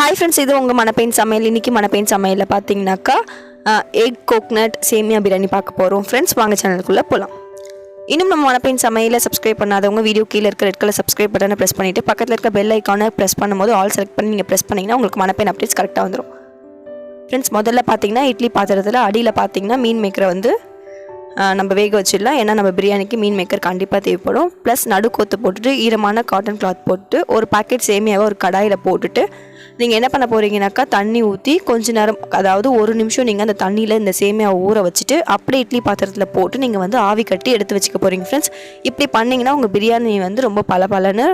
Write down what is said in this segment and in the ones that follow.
Hi friends, இது உங்கள் மணப்பெண் சமையல். இன்றைக்கி மணப்பெண் சமையலில் பார்த்தீங்கன்னாக்கா எக் கோக்னட் சேமியா பிரியாணி பார்க்க போகிறோம். ஃப்ரெண்ட்ஸ், வாங்க சேனலுக்குள்ளே போகலாம். இன்னும் நம்ம மணப்பெண் சமையலை சப்ஸ்கிரைப் பண்ணாதவங்க வீடியோ கீழே இருக்க ரெட் கலர் சப்ஸ்கிரைப் பட்டனை ப்ரெஸ் பண்ணிவிட்டு பக்கத்தில் இருக்க பெல் ஐக்கானை ப்ரெஸ் பண்ணும்போது ஆல் செலக்ட் பண்ணி நீங்கள் ப்ரெஸ் பண்ணிங்கன்னா உங்களுக்கு மணப்பெண் அப்டேட்ஸ் கரெக்டாக வந்துடும். ஃப்ரெண்ட்ஸ், முதல்ல பார்த்தீங்கன்னா இட்லி பாத்திரத்தில் அடியில் பார்த்தீங்கன்னா மீன் மேக்கரை வந்து நம்ம வேக வச்சிடலாம். ஏன்னா நம்ம பிரியாணிக்கு மீன் மேக்கர் கண்டிப்பாக தேவைப்படும். ப்ளஸ் நடுக்கோத்து போட்டுட்டு ஈரமான காட்டன் கிளாத் போட்டு ஒரு பாக்கெட் சேமியாவை ஒரு கடாயில் போட்டுட்டு நீங்கள் என்ன பண்ண போகிறீங்கனாக்கா தண்ணி ஊற்றி கொஞ்ச நேரம், அதாவது ஒரு நிமிஷம் நீங்கள் அந்த தண்ணியில் இந்த சேமியாவை ஊற வச்சுட்டு அப்படியே இட்லி பாத்திரத்தில் போட்டு நீங்கள் வந்து ஆவி கட்டி எடுத்து வச்சுக்க போகிறீங்க. ஃப்ரெண்ட்ஸ், இப்படி பண்ணிங்கன்னா உங்கள் பிரியாணி வந்து ரொம்ப பலன்னு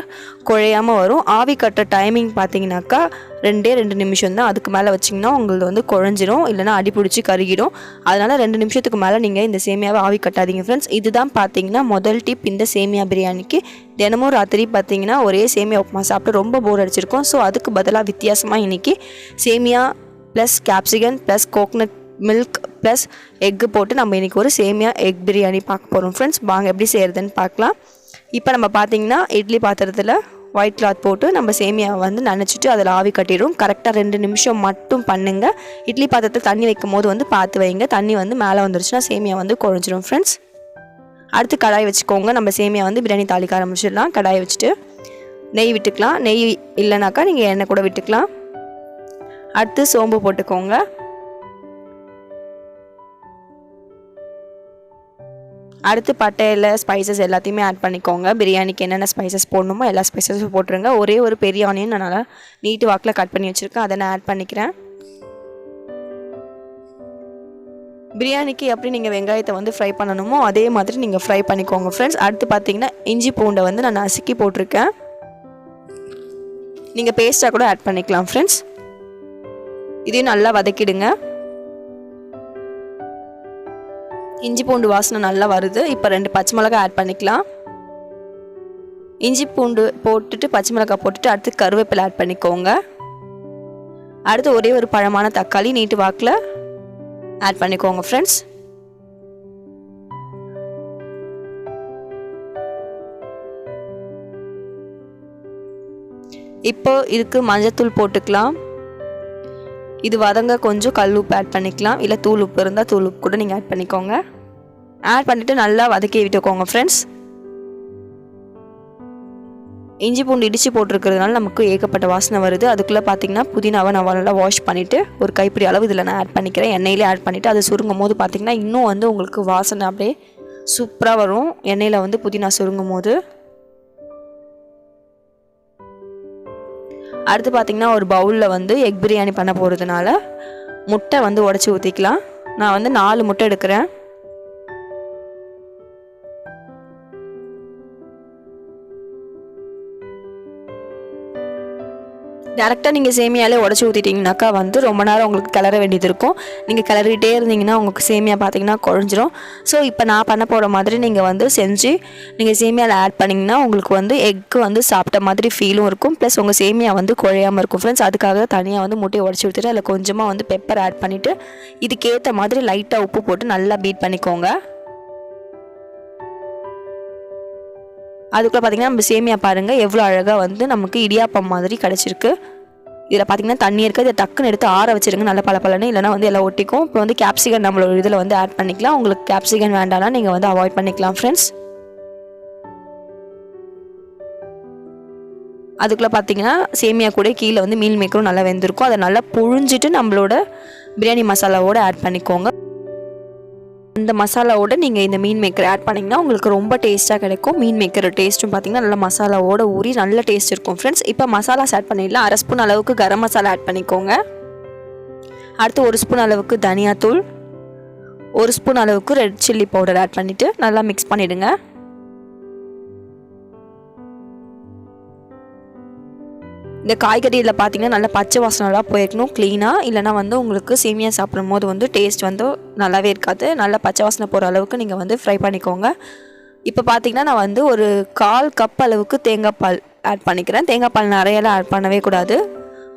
குழையாமல் வரும். ஆவி கட்டுற டைமிங் பார்த்தீங்கன்னாக்கா 2 நிமிஷம் தான். அதுக்கு மேலே வச்சிங்கன்னா உங்களுக்கு வந்து குழஞ்சிரும், இல்லைனா அடி பிடிச்சி கருகிடும். அதனால் 2 நிமிஷத்துக்கு மேலே நீங்கள் இந்த சேமியாவை ஆவி கட்டாதீங்க. ஃப்ரெண்ட்ஸ், இதுதான் பார்த்தீங்கன்னா முதல் டிப் இந்த சேமியா பிரியாணிக்கு. தினமும் ராத்திரி பார்த்தீங்கன்னா ஒரே சேமியா உப்புமா சாப்பிட்டு ரொம்ப போர் அடிச்சிருக்கோம். ஸோ அதுக்கு பதிலாக வித்தியாசமாக இன்றைக்கி சேமியா plus capsicum plus coconut milk plus egg போட்டு நம்ம இன்றைக்கி ஒரு சேமியா எக் பிரியாணி பார்க்க போகிறோம். ஃப்ரெண்ட்ஸ், வாங்க எப்படி செய்கிறதுன்னு பார்க்கலாம். இப்போ நம்ம பார்த்தீங்கன்னா இட்லி பாத்திரத்தில் ஒயிட் கிளாத் போட்டு நம்ம சேமியாவை வந்து நனைச்சிட்டு அதில் ஆவி கட்டிடும். கரெக்டாக 2 நிமிஷம் மட்டும் பண்ணுங்கள். இட்லி பாத்திரத்தில் தண்ணி வைக்கும் போது வந்து பார்த்து வைங்க. தண்ணி வந்து மேலே வந்துருச்சுன்னா சேமியா வந்து குழஞ்சிரும். ஃப்ரெண்ட்ஸ், அடுத்து கடாய் வச்சுக்கோங்க. நம்ம சேமியா வந்து பிரியாணி தாளிக்க ஆரம்பிச்சிடலாம். கடாய் வச்சுட்டு நெய் விட்டுக்கலாம். நெய் இல்லைனாக்கா நீங்கள் எண்ணெய் கூட விட்டுக்கலாம். அடுத்து சோம்பு போட்டுக்கோங்க. அடுத்து பட்டையில் ஸ்பைசஸ் எல்லாத்தையுமே ஆட் பண்ணிக்கோங்க. பிரியாணிக்கு என்னென்ன ஸ்பைசஸ் போடணுமோ எல்லா ஸ்பைசஸும் போட்டுருங்க. ஒரே ஒரு பெரிய ஆனியன் நான் நல்லா நீட்டு வாக்கில் கட் பண்ணி வச்சுருக்கேன், அதை நான் ஆட் பண்ணிக்கிறேன். பிரியாணிக்கு எப்படி நீங்கள் வெங்காயத்தை வந்து ஃப்ரை பண்ணணுமோ அதே மாதிரி நீங்கள் ஃப்ரை பண்ணிக்கோங்க. ஃப்ரெண்ட்ஸ், அடுத்து பார்த்தீங்கன்னா இஞ்சி பூண்டை வந்து நான் நசுக்கி போட்டிருக்கேன். நீங்கள் பேஸ்ட்டாக கூட ஆட் பண்ணிக்கலாம். ஃப்ரெண்ட்ஸ், இதையும் நல்லா வதக்கிடுங்க. இஞ்சி பூண்டு வாசனை நல்லா வருது. இப்போ 2 பச்சை மிளகாய் ஆட் பண்ணிக்கலாம். இஞ்சி பூண்டு போட்டுட்டு பச்சை மிளகாய் போட்டுட்டு அடுத்து கருவேப்பிலை ஆட் பண்ணிக்கோங்க. அடுத்து ஒரே ஒரு பழமான தக்காளி நீட்டு வாக்கில் ஆட் பண்ணிக்கோங்க. ஃப்ரெண்ட்ஸ், இப்போ இதுக்கு மஞ்சத்தூள் போட்டுக்கலாம். இது வதங்க கொஞ்சம் கல் உப்பு ஆட் பண்ணிக்கலாம், இல்லை தூள் உப்பு இருந்தால் தூள் உப்பு கூட நீங்கள் ஆட் பண்ணிக்கோங்க. ஆட் பண்ணிவிட்டு நல்லா வதக்கி விட்டுக்கோங்க. ஃப்ரெண்ட்ஸ், இஞ்சி பூண்டு இடித்து போட்டிருக்கிறதுனால நமக்கு ஏகப்பட்ட வாசனை வருது. அதுக்குள்ளே பார்த்தீங்கன்னா புதினாவை நான் நல்லா வாஷ் பண்ணிவிட்டு ஒரு கைப்பிடி அளவு இதில் நான் ஆட் பண்ணிக்கிறேன். எண்ணெயிலே ஆட் பண்ணிவிட்டு அது சுருங்கும் போது பார்த்திங்கன்னா இன்னும் வந்து உங்களுக்கு வாசனை அப்படியே சூப்பராக வரும். எண்ணெயில் வந்து புதினா சுருங்கும் போது. அடுத்து பார்த்திங்கன்னா ஒரு பவுலில் வந்து எக் பிரியாணி பண்ண போகிறதுனால முட்டை வந்து உடச்சி ஊற்றிக்கலாம். நான் வந்து 4 முட்டை எடுக்கிறேன். டேரெக்டாக நீங்கள் சேமியாலே உடச்சி ஊற்றிட்டிங்கனாக்கா வந்து ரொம்ப நேரம் உங்களுக்கு கிளற வேண்டியது இருக்கும். நீங்கள் கிளறிட்டே இருந்தீங்கன்னா உங்களுக்கு சேமியா பார்த்தீங்கன்னா குழஞ்சிரும். ஸோ இப்போ நான் பண்ண போகிற மாதிரி நீங்கள் வந்து செஞ்சு நீங்கள் சேமியாவில் ஆட் பண்ணிங்கன்னா உங்களுக்கு வந்து எக்கு வந்து சாப்பிட்ட மாதிரி ஃபீலும் இருக்கும். ப்ளஸ் உங்கள் சேமியா வந்து குழையாமல் இருக்கும். ஃப்ரெண்ட்ஸ், அதுக்காக தனியாக வந்து முட்டையை உடச்சி ஊற்றிட்டு அதில் கொஞ்சமாக வந்து பெப்பர் ஆட் பண்ணிவிட்டு இதுக்கேற்ற மாதிரி லைட்டாக உப்பு போட்டு நல்லா பீட் பண்ணிக்கோங்க. அதுக்குள்ளே பார்த்திங்கன்னா நம்ம சேமியா பாருங்கள் எவ்வளோ அழகாக வந்து நமக்கு இடியாப்பம் மாதிரி கிடச்சிருக்கு. இதில் பார்த்திங்கன்னா தண்ணி இருக்குது. இதை டக்குன்னு எடுத்து ஆற வச்சுருங்க நல்லா பலன்னு, இல்லைனா வந்து எல்லாம் ஒட்டிக்கும். இப்போ வந்து கேப்சிகன் நம்மளோட இதில் வந்து ஆட் பண்ணிக்கலாம். உங்களுக்கு கேப்சிகன் வேண்டாம்னா நீங்கள் வந்து அவாய்ட் பண்ணிக்கலாம். ஃப்ரெண்ட்ஸ், அதுக்குள்ளே பார்த்திங்கன்னா சேமியா கூட கீழே வந்து மீல் மேக்கரும் நல்லா வெந்திருக்கும். அதை நல்லா புழிஞ்சிட்டு நம்மளோட பிரியாணி மசாலாவோடு ஆட் பண்ணிக்கோங்க. அந்த மசாலாவோட நீங்கள் இந்த மீன் மேக்கர் ஆட் பண்ணிங்கன்னா உங்களுக்கு ரொம்ப டேஸ்ட்டாக கிடைக்கும். மீன் மேக்கர் டேஸ்ட்டும் பார்த்திங்கன்னா நல்லா மசாலாவோட ஊறி நல்ல டேஸ்ட் இருக்கும். ஃப்ரெண்ட்ஸ், இப்போ மசாலாஸ் ஆட் பண்ணிடலாம். 1/2 ஸ்பூன் அளவுக்கு கரம் மசாலா ஆட் பண்ணிக்கோங்க. அடுத்து 1 ஸ்பூன் அளவுக்கு தனியாத்தூள், 1 ஸ்பூன் அளவுக்கு ரெட் சில்லி பவுடர் ஆட் பண்ணிவிட்டு நல்லா மிக்ஸ் பண்ணிவிடுங்க. இந்த காய்கறியில் பார்த்திங்கன்னா நல்லா பச்சை வாசனைலாம் போயிருக்கணும் க்ளீனாக, இல்லைனா வந்து உங்களுக்கு சேமியா சாப்பிடும் போது வந்து டேஸ்ட் வந்து நல்லாவே இருக்காது. நல்லா பச்சை வாசனை போகிற அளவுக்கு நீங்கள் வந்து ஃப்ரை பண்ணிக்கோங்க. இப்போ பார்த்திங்கன்னா நான் வந்து ஒரு 1/4 கப் அளவுக்கு தேங்காய் பால் ஆட் பண்ணிக்கிறேன். தேங்காய் பால் நிறையெல்லாம் ஆட் பண்ணவே கூடாது,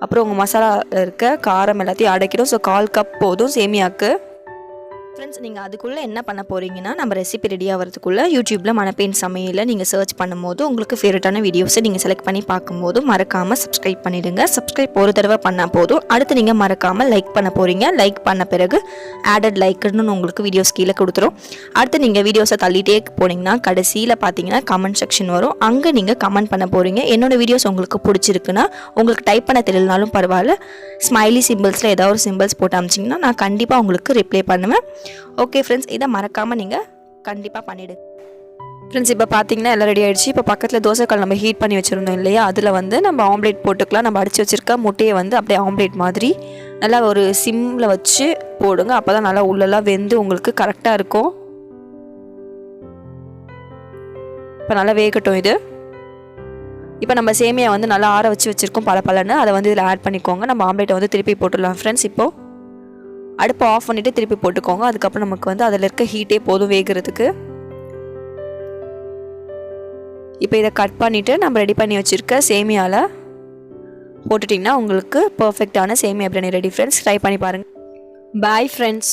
அப்புறம் உங்கள் மசாலா இருக்க காரம் எல்லாத்தையும் அடைக்கிடும். ஸோ 1/4 கப் போதும் சேமியாவுக்கு. ஃப்ரெண்ட்ஸ், நீங்கள் அதுக்குள்ளே என்ன பண்ண போகிறீங்கன்னா, நம்ம ரெசிபி ரெடி ஆகிறதுக்குள்ளே யூடியூப்பில் மணப்பெண் சமையலை நீங்கள் சர்ச் பண்ணும்போது உங்களுக்கு ஃபேவரட்டான வீடியோஸை நீங்கள் செலக்ட் பண்ணி பார்க்கும்போது மறக்காமல் சப்ஸ்கிரைப் பண்ணிவிடுங்க. சப்ஸ்கிரைப் ஒரு தடவை பண்ணால் போதும். அடுத்து நீங்கள் மறக்காமல் லைக் பண்ண போகிறீங்க. லைக் பண்ண பிறகு ஆடட் லைக்குன்னு உங்களுக்கு வீடியோஸ் கீழே கொடுத்துரும். அடுத்து நீங்கள் வீடியோஸை தள்ளிட்டே போனீங்கன்னா கடைசியில் பார்த்தீங்கன்னா கமெண்ட் செக்ஷன் வரும். அங்கே நீங்கள் கமெண்ட் பண்ண போகிறீங்க. என்னோடய வீடியோஸ் உங்களுக்கு பிடிச்சிருக்குன்னா, உங்களுக்கு டைப் பண்ண தெரியலனாலும் பரவாயில்ல, ஸ்மைலி சிம்பிள்ஸில் ஏதாவது ஒரு சிம்பிள்ஸ் போட்டு அமிச்சிங்கன்னா நான் கண்டிப்பாக உங்களுக்கு ரிப்ளை பண்ணுவேன். ஓகே ஃப்ரெண்ட்ஸ், இதை மறக்காமல் நீங்கள் கண்டிப்பாக பண்ணிவிடுங்க. ஃப்ரெண்ட்ஸ், இப்போ பார்த்தீங்கன்னா எல்லாம் ரெடி ஆகிடுச்சு. இப்போ பக்கத்தில் தோசைக்கல் நம்ம ஹீட் பண்ணி வச்சுருந்தோம் இல்லையா, அதில் வந்து நம்ம ஆம்லேட் போட்டுக்கலாம். நம்ம அடித்து வச்சுருக்க முட்டையை வந்து அப்படியே ஆம்லேட் மாதிரி நல்லா ஒரு சிம்மில் வச்சு போடுங்க. அப்போ தான் நல்லா உள்ளெல்லாம் வெந்து உங்களுக்கு கரெக்டாக இருக்கும். இப்போ நல்லா வேகட்டும். இது இப்போ நம்ம சேமியா வந்து நல்லா ஆற வச்சு வச்சுருக்கோம் பலன்னு. அதை வந்து இதில் ஆட் பண்ணிக்கோங்க. நம்ம ஆம்லேட்டை வந்து திருப்பி போட்டுடலாம். ஃப்ரெண்ட்ஸ், இப்போது அடுப்பை ஆஃப் பண்ணிவிட்டு திருப்பி போட்டுக்கோங்க. அதுக்கப்புறம் நமக்கு வந்து அதில் இருக்க ஹீட்டே போதும் வேகிறதுக்கு. இப்போ இதை கட் பண்ணிவிட்டு நம்ம ரெடி பண்ணி வச்சுருக்க சேமியாவில் போட்டுட்டிங்கன்னா உங்களுக்கு பர்ஃபெக்டான சேமியா பிரியாணி ரெடி. ஃப்ரெண்ட்ஸ், ட்ரை பண்ணி பாருங்கள். Bye friends.